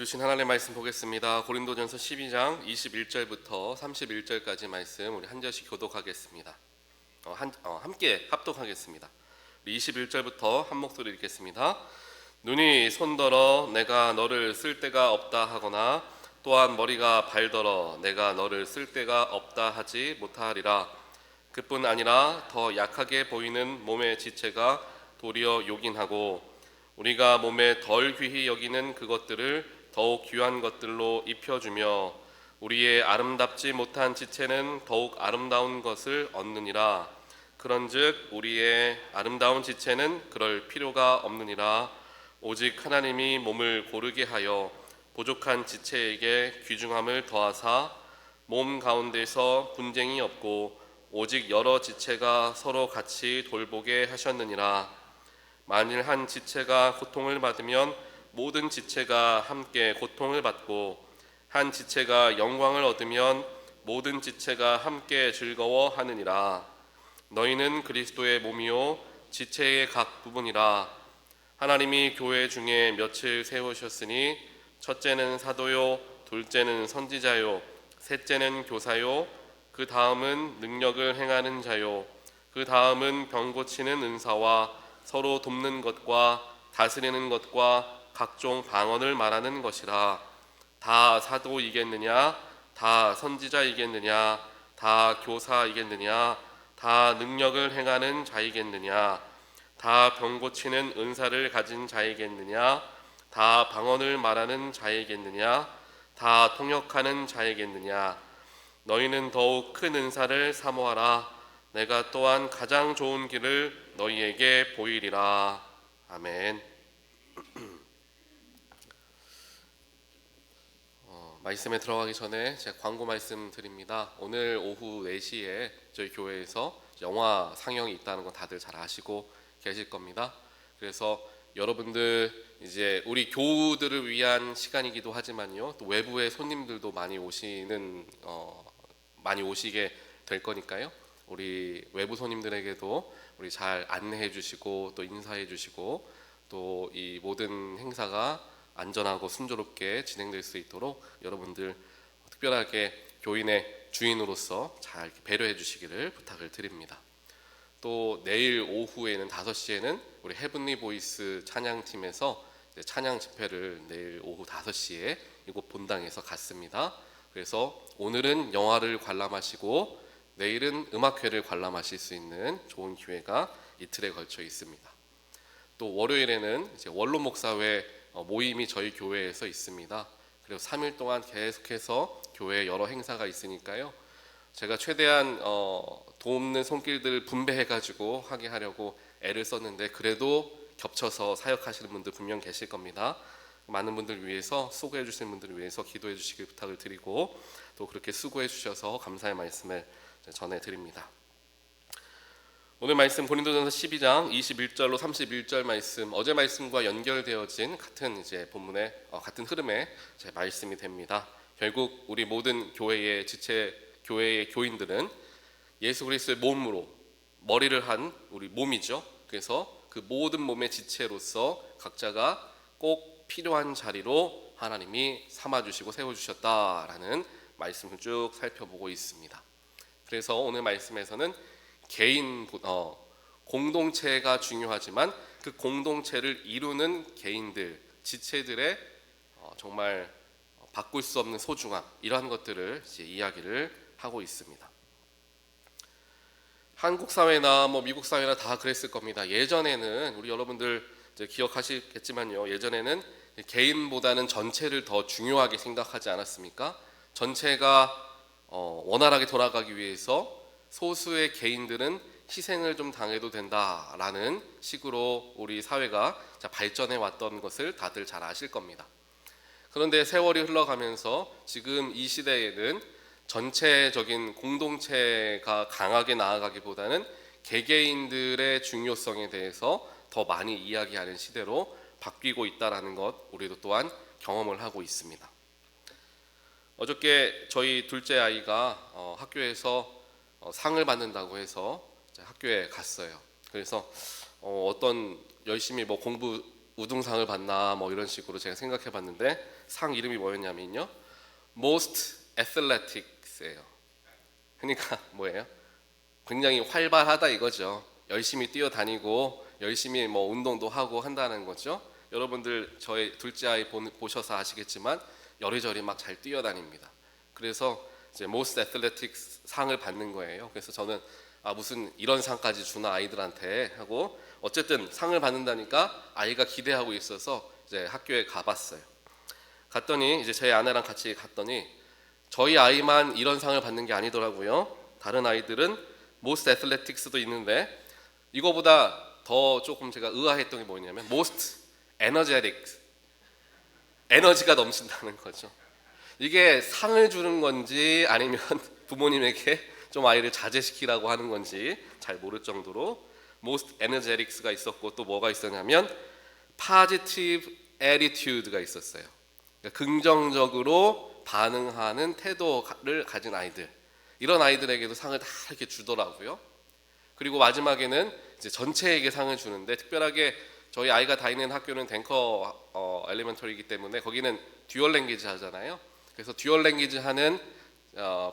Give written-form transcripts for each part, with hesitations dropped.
주신 하나님의 말씀 보겠습니다. 고린도전서 12장 21절부터 31절까지 말씀 우리 한 절씩 교독하겠습니다. 함께 합독하겠습니다. 21절부터 한 목소리 읽겠습니다. 눈이 손더러 내가 너를 쓸 데가 없다 하거나 또한 머리가 발더러 내가 너를 쓸 데가 없다 하지 못하리라. 그뿐 아니라 더 약하게 보이는 몸의 지체가 도리어 요긴하고 우리가 몸에 덜 귀히 여기는 그것들을 더욱 귀한 것들로 입혀주며 우리의 아름답지 못한 지체는 더욱 아름다운 것을 얻느니라. 그런즉 우리의 아름다운 지체는 그럴 필요가 없느니라. 오직 하나님이 몸을 고르게 하여 부족한 지체에게 귀중함을 더하사 몸 가운데서 분쟁이 없고 오직 여러 지체가 서로 같이 돌보게 하셨느니라. 만일 한 지체가 고통을 받으면 모든 지체가 함께 고통을 받고 한 지체가 영광을 얻으면 모든 지체가 함께 즐거워하느니라. 너희는 그리스도의 몸이요 지체의 각 부분이라. 하나님이 교회 중에 몇을 세우셨으니 첫째는 사도요, 둘째는 선지자요, 셋째는 교사요, 그 다음은 능력을 행하는 자요, 그 다음은 병 고치는 은사와 서로 돕는 것과 다스리는 것과 각종 방언을 말하는 것이라. 다 사도이겠느냐? 다 선지자이겠느냐? 다 교사이겠느냐? 다 능력을 행하는 자이겠느냐? 다 병 고치는 은사를 가진 자이겠느냐? 다 방언을 말하는 자이겠느냐? 다 통역하는 자이겠느냐? 너희는 더욱 큰 은사를 사모하라. 내가 또한 가장 좋은 길을 너희에게 보이리라. 아멘. 말씀에 들어가기 전에 제가 광고 말씀 드립니다. 오늘 오후 4시에 저희 교회에서 영화 상영이 있다는 거 다들 잘 아시고 계실 겁니다. 그래서 여러분들 이제 우리 교우들을 위한 시간이기도 하지만요, 또 외부의 손님들도 많이 오시게 될 거니까요. 우리 외부 손님들에게도 우리 잘 안내해 주시고 또 인사해 주시고 또 이 모든 행사가 안전하고 순조롭게 진행될 수 있도록 여러분들 특별하게 교인의 주인으로서 잘 배려해 주시기를 부탁을 드립니다. 또 내일 오후에는 5시에는 우리 헤븐리 보이스 찬양팀에서 찬양 집회를 내일 오후 5시에 이곳 본당에서 갖습니다. 그래서 오늘은 영화를 관람하시고 내일은 음악회를 관람하실 수 있는 좋은 기회가 이틀에 걸쳐 있습니다. 또 월요일에는 이제 원로 목사회 모임이 저희 교회에서 있습니다. 그리고 3일 동안 계속해서 교회에 여러 행사가 있으니까요. 제가 최대한 돕는 손길들을 분배해가지고 하게 하려고 애를 썼는데 그래도 겹쳐서 사역하시는 분들 분명 계실 겁니다. 많은 분들 위해서 수고해 주시는 분들을 위해서 기도해 주시길 부탁을 드리고 또 그렇게 수고해 주셔서 감사의 말씀을 전해드립니다. 오늘 말씀 고린도전서 12장 21절로 31절 말씀, 어제 말씀과 연결되어진 같은 이제 본문의 같은 흐름의 제 말씀이 됩니다. 결국 우리 모든 교회의 지체, 교회의 교인들은 예수 그리스도의 몸으로 머리를 한 우리 몸이죠. 그래서 그 모든 몸의 지체로서 각자가 꼭 필요한 자리로 하나님이 삼아주시고 세워주셨다라는 말씀을 쭉 살펴보고 있습니다. 그래서 오늘 말씀에서는 개인 공동체가 중요하지만 그 공동체를 이루는 개인들, 지체들의 정말 바꿀 수 없는 소중함, 이러한 것들을 이제 이야기를 하고 있습니다. 한국 사회나 미국 사회나 다 그랬을 겁니다. 예전에는 우리 여러분들 이제 기억하시겠지만요, 예전에는 개인보다는 전체를 더 중요하게 생각하지 않았습니까? 전체가 원활하게 돌아가기 위해서 소수의 개인들은 희생을 좀 당해도 된다라는 식으로 우리 사회가 발전해 왔던 것을 다들 잘 아실 겁니다. 그런데 세월이 흘러가면서 지금 이 시대에는 전체적인 공동체가 강하게 나아가기보다는 개개인들의 중요성에 대해서 더 많이 이야기하는 시대로 바뀌고 있다는 것 우리도 또한 경험을 하고 있습니다. 어저께 저희 둘째 아이가 학교에서 상을 받는다고 해서 학교에 갔어요. 그래서 어떤 열심히 공부 우등상을 받나 뭐 이런 식으로 제가 생각해 봤는데 상 이름이 뭐였냐면요, Most Athletics예요. 그러니까 뭐예요? 굉장히 활발하다 이거죠. 열심히 뛰어다니고 열심히 뭐 운동도 하고 한다는 거죠. 여러분들 저희 둘째 아이 보셔서 아시겠지만 여리저리 막 잘 뛰어다닙니다. 그래서 이제 Most Athletics 상을 받는 거예요. 그래서 저는 무슨 이런 상까지 주나 아이들한테 하고, 어쨌든 상을 받는다니까 아이가 기대하고 있어서 이제 학교에 가봤어요. 갔더니 이제 제 아내랑 같이 갔더니 저희 아이만 이런 상을 받는 게 아니더라고요. 다른 아이들은 Most Athletics도 있는데 이거보다 더 조금 제가 의아했던 게 뭐냐면 Most Energetics, 에너지가 넘친다는 거죠. 이게 상을 주는 건지 아니면 부모님에게 좀 아이를 자제시키라고 하는 건지 잘 모를 정도로 Most Energetics가 있었고, 또 뭐가 있었냐면 Positive Attitude가 있었어요. 그러니까 긍정적으로 반응하는 태도를 가진 아이들, 이런 아이들에게도 상을 다 이렇게 주더라고요. 그리고 마지막에는 이제 전체에게 상을 주는데, 특별하게 저희 아이가 다니는 학교는 댕커 엘리멘터리이기 때문에 거기는 듀얼 랭귀지 하잖아요. 그래서 듀얼 랭귀지 하는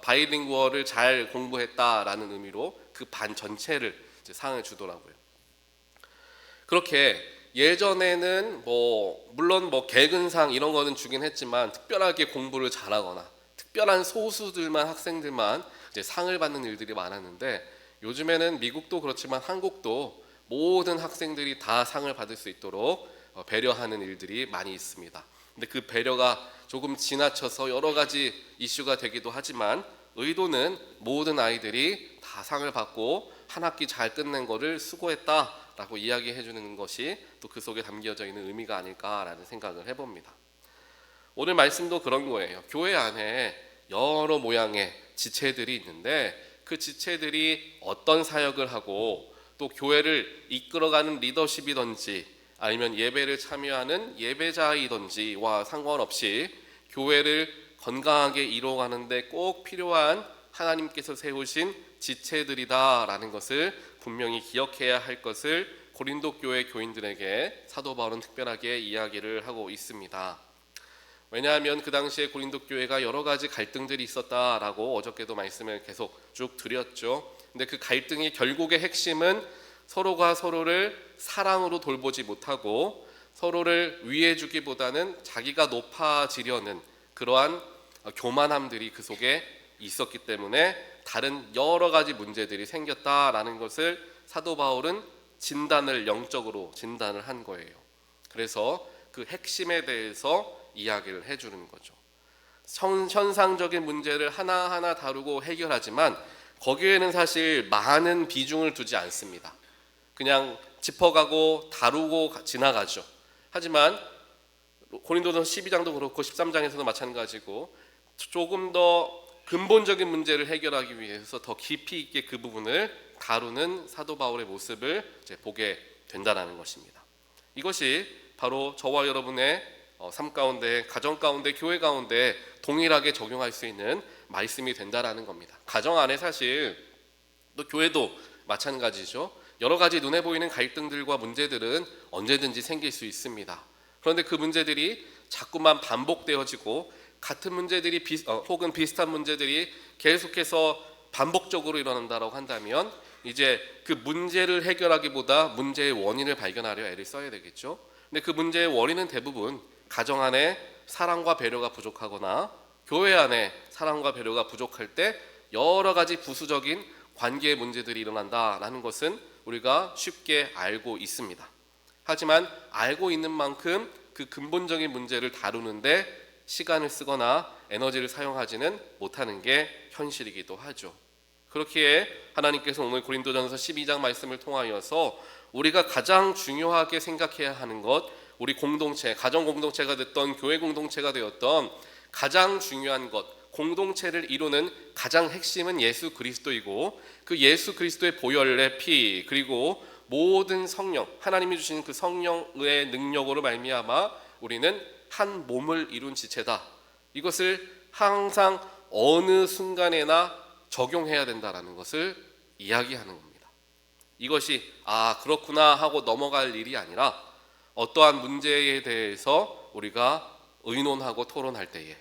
바이링구어를 잘 공부했다라는 의미로 그 반 전체를 이제 상을 주더라고요. 그렇게 예전에는 물론 개근상 이런 거는 주긴 했지만 특별하게 공부를 잘하거나 특별한 소수들만, 학생들만 이제 상을 받는 일들이 많았는데, 요즘에는 미국도 그렇지만 한국도 모든 학생들이 다 상을 받을 수 있도록 배려하는 일들이 많이 있습니다. 근데 그 배려가 조금 지나쳐서 여러 가지 이슈가 되기도 하지만 의도는 모든 아이들이 다 상을 받고 한 학기 잘 끝낸 거를 수고했다라고 이야기해 주는 것이 또 그 속에 담겨져 있는 의미가 아닐까라는 생각을 해봅니다. 오늘 말씀도 그런 거예요. 교회 안에 여러 모양의 지체들이 있는데 그 지체들이 어떤 사역을 하고 또 교회를 이끌어가는 리더십이든지 아니면 예배를 참여하는 예배자이든지와 상관없이 교회를 건강하게 이루어가는데 꼭 필요한 하나님께서 세우신 지체들이다라는 것을 분명히 기억해야 할 것을 고린도 교회 교인들에게 사도 바울은 특별하게 이야기를 하고 있습니다. 왜냐하면 그 당시에 고린도 교회가 여러 가지 갈등들이 있었다라고 어저께도 말씀을 계속 쭉 드렸죠. 근데 그 갈등의 결국의 핵심은 서로가 서로를 사랑으로 돌보지 못하고 서로를 위해 주기보다는 자기가 높아지려는 그러한 교만함들이 그 속에 있었기 때문에 다른 여러 가지 문제들이 생겼다라는 것을 사도 바울은 영적으로 진단을 한 거예요. 그래서 그 핵심에 대해서 이야기를 해주는 거죠. 현상적인 문제를 하나하나 다루고 해결하지만 거기에는 사실 많은 비중을 두지 않습니다. 그냥 짚어가고 다루고 지나가죠. 하지만 고린도전서 12장도 그렇고 13장에서도 마찬가지고 조금 더 근본적인 문제를 해결하기 위해서 더 깊이 있게 그 부분을 다루는 사도 바울의 모습을 이제 보게 된다는 것입니다. 이것이 바로 저와 여러분의 삶 가운데, 가정 가운데, 교회 가운데 동일하게 적용할 수 있는 말씀이 된다라는 겁니다. 가정 안에 사실 또 교회도 마찬가지죠. 여러 가지 눈에 보이는 갈등들과 문제들은 언제든지 생길 수 있습니다. 그런데 그 문제들이 자꾸만 반복되어지고 같은 문제들이 혹은 비슷한 문제들이 계속해서 반복적으로 일어난다고 한다면 이제 그 문제를 해결하기보다 문제의 원인을 발견하려 애를 써야 되겠죠. 근데 그 문제의 원인은 대부분 가정 안에 사랑과 배려가 부족하거나 교회 안에 사랑과 배려가 부족할 때 여러 가지 부수적인 관계의 문제들이 일어난다라는 것은 우리가 쉽게 알고 있습니다. 하지만 알고 있는 만큼 그 근본적인 문제를 다루는데 시간을 쓰거나 에너지를 사용하지는 못하는 게 현실이기도 하죠. 그렇기에 하나님께서 오늘 고린도전서 12장 말씀을 통하여서 우리가 가장 중요하게 생각해야 하는 것, 우리 공동체, 가정 공동체가 됐던 교회 공동체가 되었던 가장 중요한 것, 공동체를 이루는 가장 핵심은 예수 그리스도이고 그 예수 그리스도의 보혈의 피, 그리고 모든 성령, 하나님이 주신 그 성령의 능력으로 말미암아 우리는 한 몸을 이룬 지체다. 이것을 항상 어느 순간에나 적용해야 된다라는 것을 이야기하는 겁니다. 이것이 그렇구나 하고 넘어갈 일이 아니라 어떠한 문제에 대해서 우리가 의논하고 토론할 때에,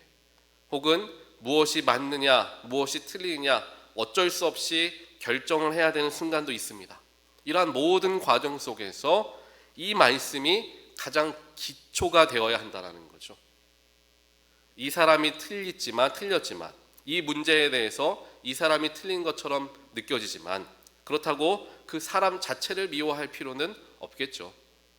혹은 무엇이 맞느냐 무엇이 틀리느냐 어쩔 수 없이 결정을 해야 되는 순간도 있습니다. 이러한 모든 과정 속에서 이 말씀이 가장 기초가 되어야 한다는 거죠. 이 사람이 틀렸지만 이 문제에 대해서 이 사람이 틀린 것처럼 느껴지지만 그렇다고 그 사람 자체를 미워할 필요는 없겠죠.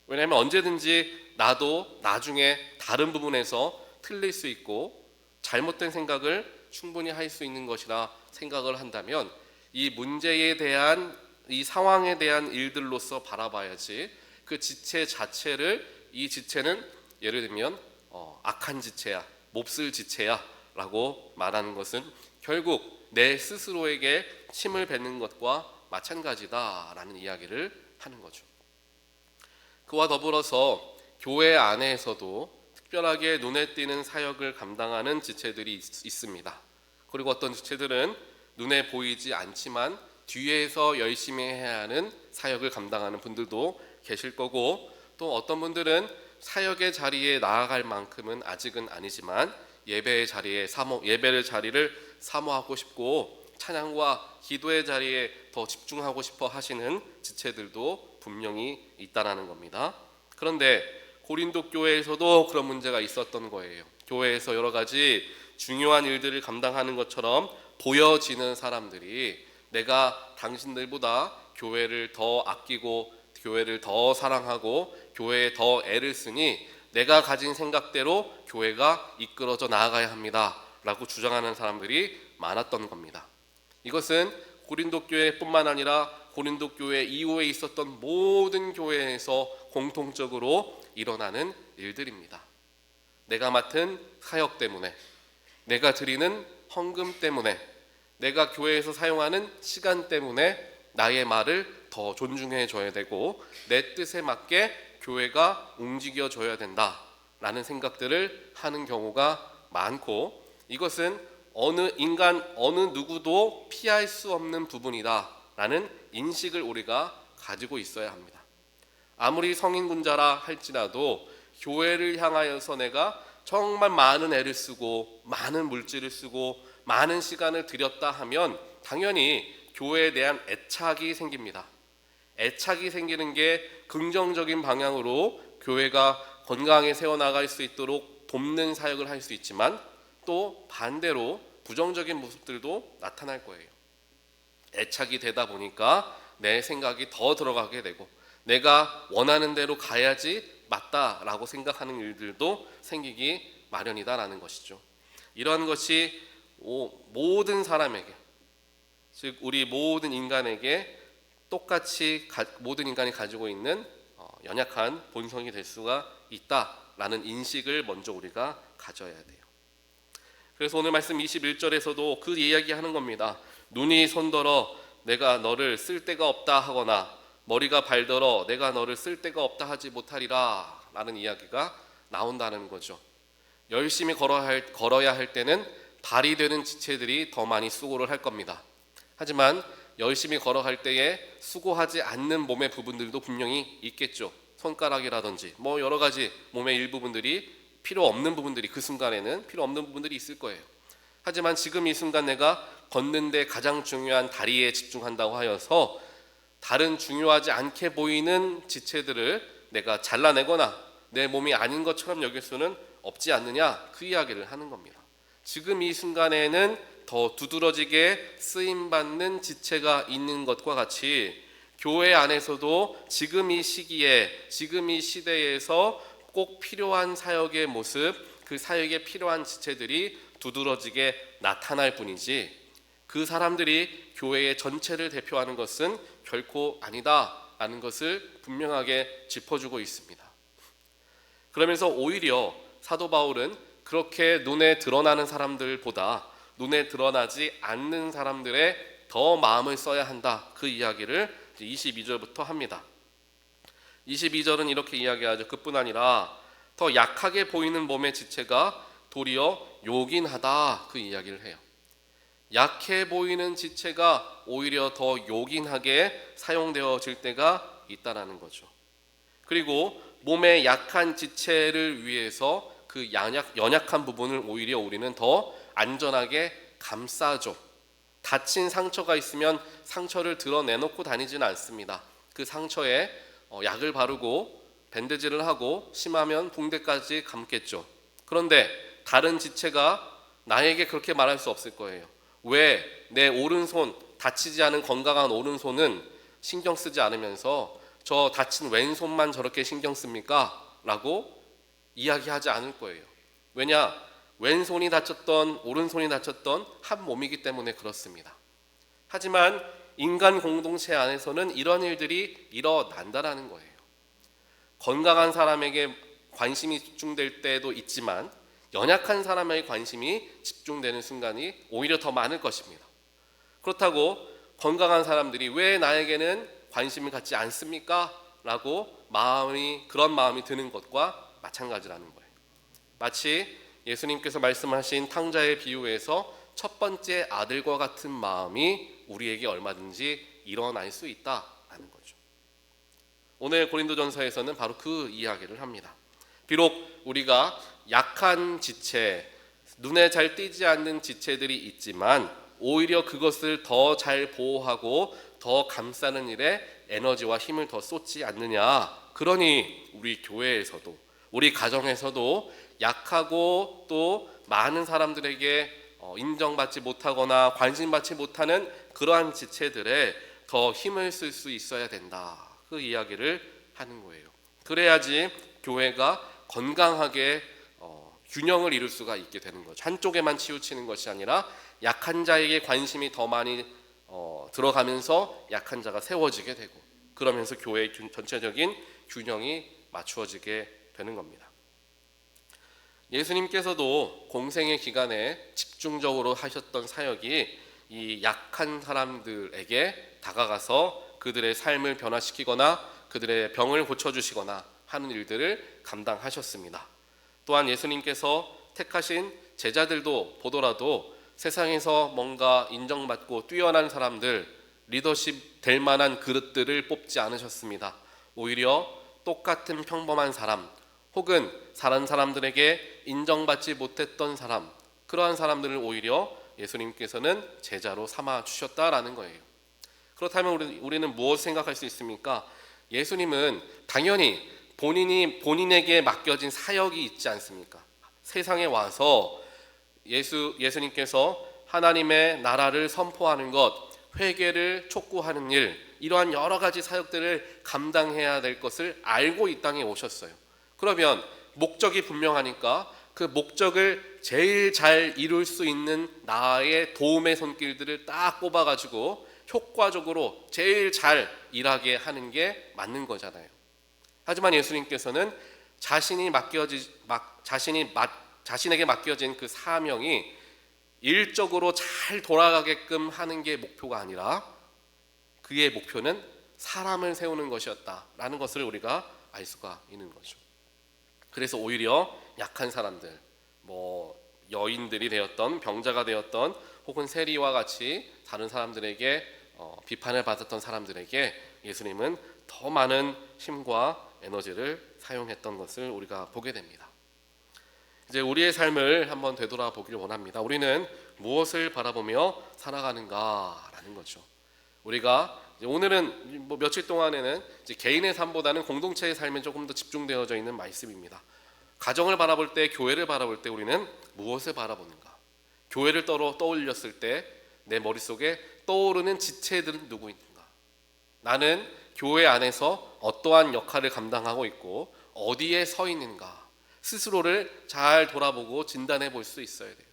왜냐하면 언제든지 나도 나중에 다른 부분에서 틀릴 수 있고 잘못된 생각을 충분히 할 수 있는 것이라 생각을 한다면 이 문제에 대한, 이 상황에 대한 일들로서 바라봐야지, 그 지체 자체를, 이 지체는 예를 들면 악한 지체야, 몹쓸 지체야 라고 말하는 것은 결국 내 스스로에게 침을 뱉는 것과 마찬가지다라는 이야기를 하는 거죠. 그와 더불어서 교회 안에서도 특별하게 눈에 띄는 사역을 감당하는 지체들이 있습니다. 그리고 어떤 지체들은 눈에 보이지 않지만 뒤에서 열심히 해야 하는 사역을 감당하는 분들도 계실 거고, 또 어떤 분들은 사역의 자리에 나아갈 만큼은 아직은 아니지만 예배의 자리를 사모하고 싶고 찬양과 기도의 자리에 더 집중하고 싶어 하시는 지체들도 분명히 있다라는 겁니다. 그런데 고린도 교회에서도 그런 문제가 있었던 거예요. 교회에서 여러 가지 중요한 일들을 감당하는 것처럼 보여지는 사람들이 내가 당신들보다 교회를 더 아끼고 교회를 더 사랑하고 교회에 더 애를 쓰니 내가 가진 생각대로 교회가 이끌어져 나아가야 합니다 라고 주장하는 사람들이 많았던 겁니다. 이것은 고린도 교회뿐만 아니라 고린도 교회 이후에 있었던 모든 교회에서 공통적으로 일어나는 일들입니다. 내가 맡은 사역 때문에, 내가 드리는 헌금 때문에, 내가 교회에서 사용하는 시간 때문에 나의 말을 더 존중해 줘야 되고 내 뜻에 맞게 교회가 움직여줘야 된다라는 생각들을 하는 경우가 많고, 이것은 어느 누구도 피할 수 없는 부분이다라는 인식을 우리가 가지고 있어야 합니다. 아무리 성인군자라 할지라도 교회를 향하여서 내가 정말 많은 애를 쓰고 많은 물질을 쓰고 많은 시간을 들였다 하면 당연히 교회에 대한 애착이 생깁니다. 애착이 생기는 게 긍정적인 방향으로 교회가 건강하게 세워나갈 수 있도록 돕는 사역을 할 수 있지만, 또 반대로 부정적인 모습들도 나타날 거예요. 애착이 되다 보니까 내 생각이 더 들어가게 되고 내가 원하는 대로 가야지 맞다라고 생각하는 일들도 생기기 마련이다라는 것이죠. 이러한 것이 모든 사람에게, 즉 우리 모든 인간에게 똑같이 모든 인간이 가지고 있는 연약한 본성이 될 수가 있다라는 인식을 먼저 우리가 가져야 돼요. 그래서 오늘 말씀 21절에서도 그 이야기하는 겁니다. 눈이 손더러 내가 너를 쓸 데가 없다 하거나 머리가 발더러 내가 너를 쓸 데가 없다 하지 못하리라 라는 이야기가 나온다는 거죠. 열심히 걸어야 할 때는 발이 되는 지체들이 더 많이 수고를 할 겁니다. 하지만 열심히 걸어갈 때에 수고하지 않는 몸의 부분들도 분명히 있겠죠. 손가락이라든지 여러 가지 몸의 일부분들이 필요 없는 부분들이, 그 순간에는 필요 없는 부분들이 있을 거예요. 하지만 지금 이 순간 내가 걷는데 가장 중요한 다리에 집중한다고 하여서 다른 중요하지 않게 보이는 지체들을 내가 잘라내거나 내 몸이 아닌 것처럼 여길 수는 없지 않느냐, 그 이야기를 하는 겁니다. 지금 이 순간에는 더 두드러지게 쓰임받는 지체가 있는 것과 같이 교회 안에서도 지금 이 시기에, 지금 이 시대에서 꼭 필요한 사역의 모습, 그 사역에 필요한 지체들이 두드러지게 나타날 뿐이지 그 사람들이 교회의 전체를 대표하는 것은 결코 아니다라는 것을 분명하게 짚어주고 있습니다. 그러면서 오히려 사도 바울은 그렇게 눈에 드러나는 사람들보다 눈에 드러나지 않는 사람들의 더 마음을 써야 한다, 그 이야기를 22절부터 합니다. 22절은 이렇게 이야기하죠. 그뿐 아니라 더 약하게 보이는 몸의 지체가 도리어 요긴하다, 그 이야기를 해요. 약해 보이는 지체가 오히려 더 요긴하게 사용되어질 때가 있다라는 거죠. 그리고 몸의 약한 지체를 위해서 그 연약한 부분을 오히려 우리는 더 안전하게 감싸죠. 다친 상처가 있으면 상처를 드러내놓고 다니지는 않습니다. 그 상처에 약을 바르고 밴드지를 하고 심하면 붕대까지 감겠죠. 그런데 다른 지체가 나에게 그렇게 말할 수 없을 거예요. 왜 내 오른손, 다치지 않은 건강한 오른손은 신경 쓰지 않으면서 저 다친 왼손만 저렇게 신경 씁니까? 라고 이야기하지 않을 거예요. 왜냐? 왼손이 다쳤던 오른손이 다쳤던 한 몸이기 때문에 그렇습니다. 하지만 인간 공동체 안에서는 이런 일들이 일어난다라는 거예요. 건강한 사람에게 관심이 집중될 때도 있지만 연약한 사람에게 관심이 집중되는 순간이 오히려 더 많을 것입니다. 그렇다고 건강한 사람들이 왜 나에게는 관심을 갖지 않습니까? 라고 그런 마음이 드는 것과 마찬가지라는 거예요. 마치 예수님께서 말씀하신 탕자의 비유에서 첫 번째 아들과 같은 마음이 우리에게 얼마든지 일어날 수 있다라는 거죠. 오늘 고린도전서에서는 바로 그 이야기를 합니다. 비록 우리가 약한 지체, 눈에 잘 띄지 않는 지체들이 있지만 오히려 그것을 더 잘 보호하고 더 감싸는 일에 에너지와 힘을 더 쏟지 않느냐. 그러니 우리 교회에서도 우리 가정에서도 약하고 또 많은 사람들에게 인정받지 못하거나 관심받지 못하는 그러한 지체들에 더 힘을 쓸 수 있어야 된다. 그 이야기를 하는 거예요. 그래야지 교회가 건강하게 균형을 이룰 수가 있게 되는 거죠. 한쪽에만 치우치는 것이 아니라 약한 자에게 관심이 더 많이 들어가면서 약한 자가 세워지게 되고 그러면서 교회의 전체적인 균형이 맞추어지게 되는 겁니다. 예수님께서도 공생의 기간에 집중적으로 하셨던 사역이 이 약한 사람들에게 다가가서 그들의 삶을 변화시키거나 그들의 병을 고쳐주시거나 하는 일들을 감당하셨습니다. 또한 예수님께서 택하신 제자들도 보더라도 세상에서 뭔가 인정받고 뛰어난 사람들, 리더십 될 만한 그릇들을 뽑지 않으셨습니다. 오히려 똑같은 평범한 사람 혹은 다른 사람들에게 인정받지 못했던 사람, 그러한 사람들을 오히려 예수님께서는 제자로 삼아 주셨다라는 거예요. 그렇다면 우리는 무엇을 생각할 수 있습니까? 예수님은 당연히 본인에게 맡겨진 사역이 있지 않습니까? 세상에 와서 예수님께서 하나님의 나라를 선포하는 것, 회개를 촉구하는 일, 이러한 여러 가지 사역들을 감당해야 될 것을 알고 이 땅에 오셨어요. 그러면 목적이 분명하니까 그 목적을 제일 잘 이룰 수 있는 나의 도움의 손길들을 딱 뽑아가지고 효과적으로 제일 잘 일하게 하는 게 맞는 거잖아요. 하지만 예수님께서는 자신에게 맡겨진 그 사명이 일적으로 잘 돌아가게끔 하는 게 목표가 아니라 그의 목표는 사람을 세우는 것이었다라는 것을 우리가 알 수가 있는 거죠. 그래서 오히려 약한 사람들, 여인들이 되었던 병자가 되었던 혹은 세리와 같이 다른 사람들에게 비판을 받았던 사람들에게 예수님은 더 많은 힘과 에너지를 사용했던 것을 우리가 보게 됩니다. 이제 우리의 삶을 한번 되돌아보기를 원합니다. 우리는 무엇을 바라보며 살아가는가라는 거죠. 우리가 오늘은 며칠 동안에는 이제 개인의 삶보다는 공동체의 삶에 조금 더 집중되어져 있는 말씀입니다. 가정을 바라볼 때, 교회를 바라볼 때 우리는 무엇을 바라보는가? 교회를 떠올렸을 때 내 머릿속에 떠오르는 지체들은 누구인가? 나는 교회 안에서 어떠한 역할을 감당하고 있고 어디에 서 있는가? 스스로를 잘 돌아보고 진단해 볼 수 있어야 돼요.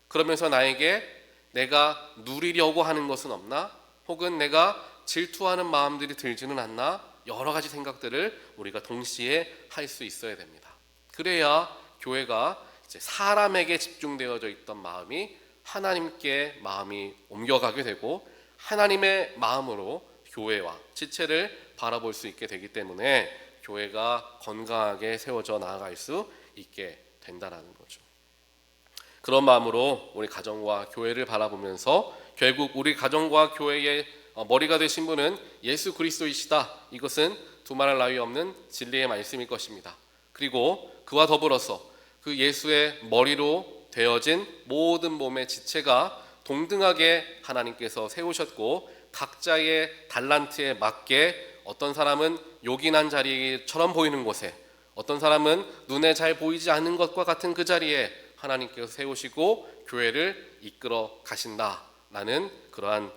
그러면서 나에게 내가 누리려고 하는 것은 없나? 혹은 내가 질투하는 마음들이 들지는 않나? 여러 가지 생각들을 우리가 동시에 할 수 있어야 됩니다. 그래야 교회가 이제 사람에게 집중되어져 있던 마음이 하나님께 마음이 옮겨가게 되고 하나님의 마음으로 교회와 지체를 바라볼 수 있게 되기 때문에 교회가 건강하게 세워져 나아갈 수 있게 된다라는 거죠. 그런 마음으로 우리 가정과 교회를 바라보면서 결국 우리 가정과 교회의 머리가 되신 분은 예수 그리스도이시다. 이것은 두말할 나위 없는 진리의 말씀일 것입니다. 그리고 그와 더불어서 그 예수의 머리로 되어진 모든 몸의 지체가 동등하게 하나님께서 세우셨고 각자의 달란트에 맞게 어떤 사람은 요긴한 자리처럼 보이는 곳에, 어떤 사람은 눈에 잘 보이지 않는 것과 같은 그 자리에 하나님께서 세우시고 교회를 이끌어 가신다라는 그러한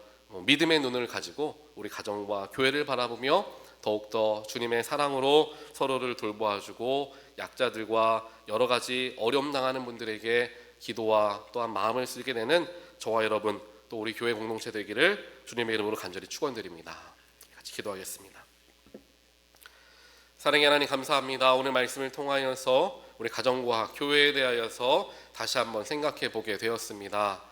믿음의 눈을 가지고 우리 가정과 교회를 바라보며 더욱더 주님의 사랑으로 서로를 돌보아주고 약자들과 여러 가지 어려움 당하는 분들에게 기도와 또한 마음을 쓰게 되는 저와 여러분 또 우리 교회 공동체 되기를 주님의 이름으로 간절히 축원드립니다. 같이 기도하겠습니다. 사랑의 하나님 감사합니다. 오늘 말씀을 통하여서 우리 가정과 교회에 대하여서 다시 한번 생각해 보게 되었습니다.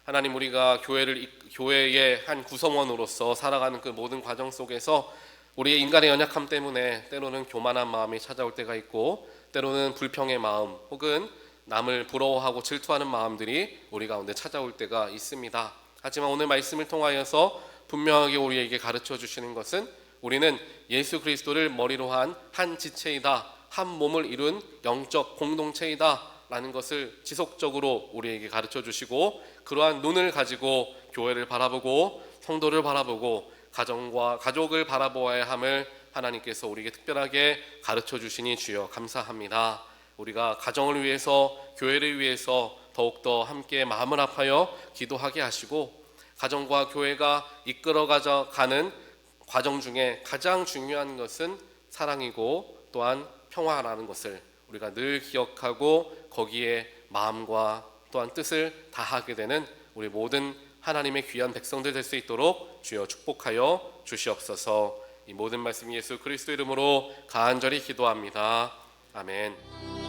하나님, 우리가 교회의 한 구성원으로서 살아가는 그 모든 과정 속에서 우리의 인간의 연약함 때문에 때로는 교만한 마음이 찾아올 때가 있고 때로는 불평의 마음 혹은 남을 부러워하고 질투하는 마음들이 우리 가운데 찾아올 때가 있습니다. 하지만 오늘 말씀을 통하여서 분명하게 우리에게 가르쳐 주시는 것은 우리는 예수 그리스도를 머리로 한 지체이다, 한 몸을 이룬 영적 공동체이다 라는 것을 지속적으로 우리에게 가르쳐 주시고 그러한 눈을 가지고 교회를 바라보고 성도를 바라보고 가정과 가족을 바라보아야 함을 하나님께서 우리에게 특별하게 가르쳐 주시니 주여 감사합니다. 우리가 가정을 위해서 교회를 위해서 더욱더 함께 마음을 합하여 기도하게 하시고 가정과 교회가 이끌어가는 과정 중에 가장 중요한 것은 사랑이고 또한 평화라는 것을 우리가 늘 기억하고 거기에 마음과 또한 뜻을 다하게 되는 우리 모든 하나님의 귀한 백성들 될 수 있도록 주여 축복하여 주시옵소서. 이 모든 말씀 예수 그리스도 이름으로 간절히 기도합니다. 아멘.